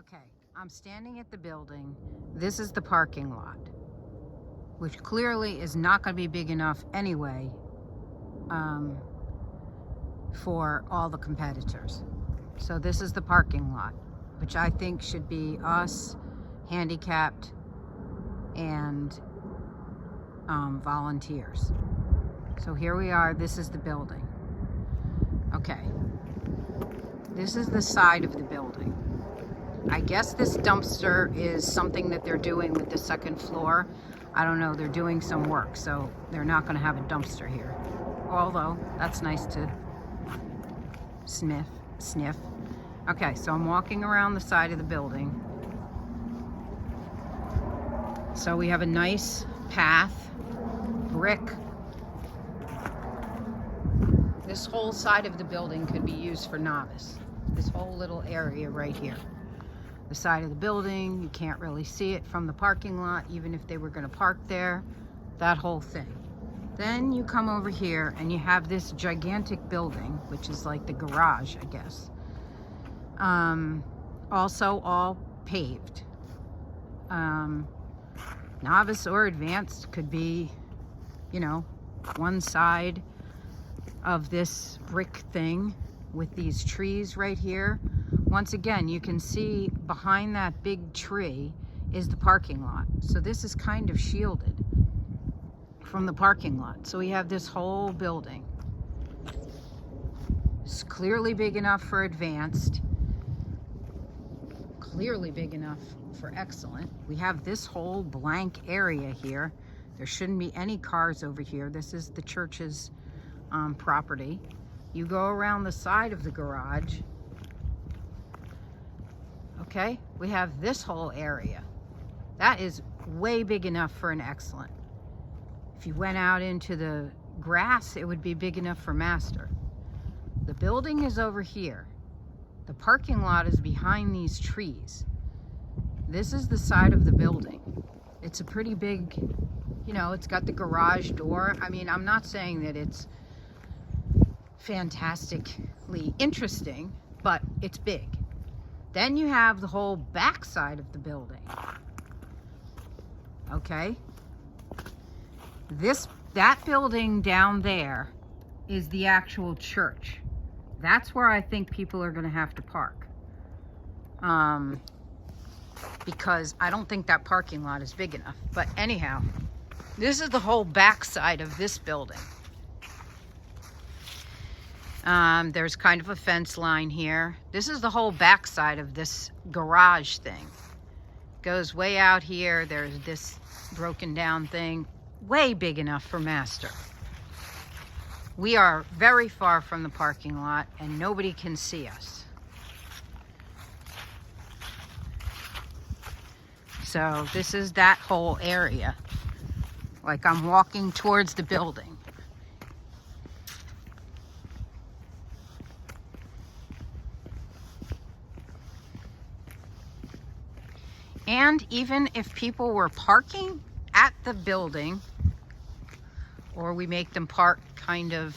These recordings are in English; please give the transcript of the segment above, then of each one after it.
Okay, I'm standing at the building. This is the parking lot, which clearly is not going to be big enough anyway for all the competitors. So this is the parking lot, which I think should be us, handicapped, and volunteers. So here we are. This is the building. Okay, this is the side of the building. I guess this dumpster is something that they're doing with the second floor. I don't know, they're doing some work, so they're not going to have a dumpster here. Although, that's nice to sniff. Okay, so I'm walking around the side of the building. So we have a nice path, brick. This whole side of the building could be used for novice. This whole little area right here. The side of the building, you can't really see it from the parking lot, even if they were going to park there, that whole thing. Then you come over here and you have this gigantic building, which is like the garage, I guess. Also all paved. Novice or advanced could be, you know, one side of this brick thing with these trees right here. Once again, you can see behind that big tree is the parking lot. So this is kind of shielded from the parking lot. So we have this whole building. It's clearly big enough for advanced, clearly big enough for excellent. We have this whole blank area here. There shouldn't be any cars over here. This is the church's property. You go around the side of the garage. Okay, we have this whole area. That is way big enough for an excellent. If you went out into the grass, it would be big enough for master. The building is over here. The parking lot is behind these trees. This is the side of the building. It's a pretty big, you know, it's got the garage door. I mean, I'm not saying that it's fantastically interesting, but it's big. Then you have the whole back side of the building. Okay? That building down there is the actual church. That's where I think people are going to have to park. Because I don't think that parking lot is big enough. But anyhow, this is the whole back side of this building. There's kind of a fence line here. This is the whole back side of this garage thing. Goes way out here. There's this broken down thing. Way big enough for master. We are very far from the parking lot and nobody can see us. So this is that whole area. Like I'm walking towards the building. And even if people were parking at the building, or we make them park kind of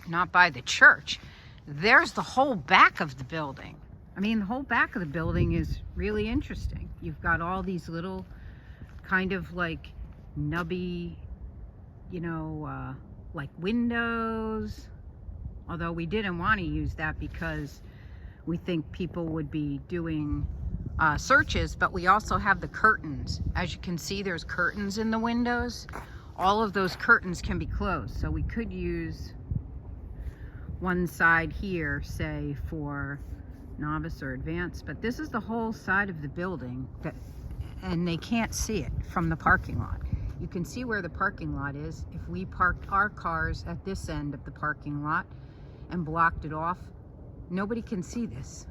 not by the church, there's the whole back of the building. I mean, the whole back of the building is really interesting. You've got all these little kind of like nubby, you know, like windows. Although we didn't want to use that because we think people would be doing searches, but we also have the curtains. As you can see, there's curtains in the windows. All of those curtains can be closed, so we could use one side here, say for novice or advanced, but this is the whole side of the building and they can't see it from the parking lot. You can see where the parking lot is. If we parked our cars at this end of the parking lot and blocked it off, nobody can see this.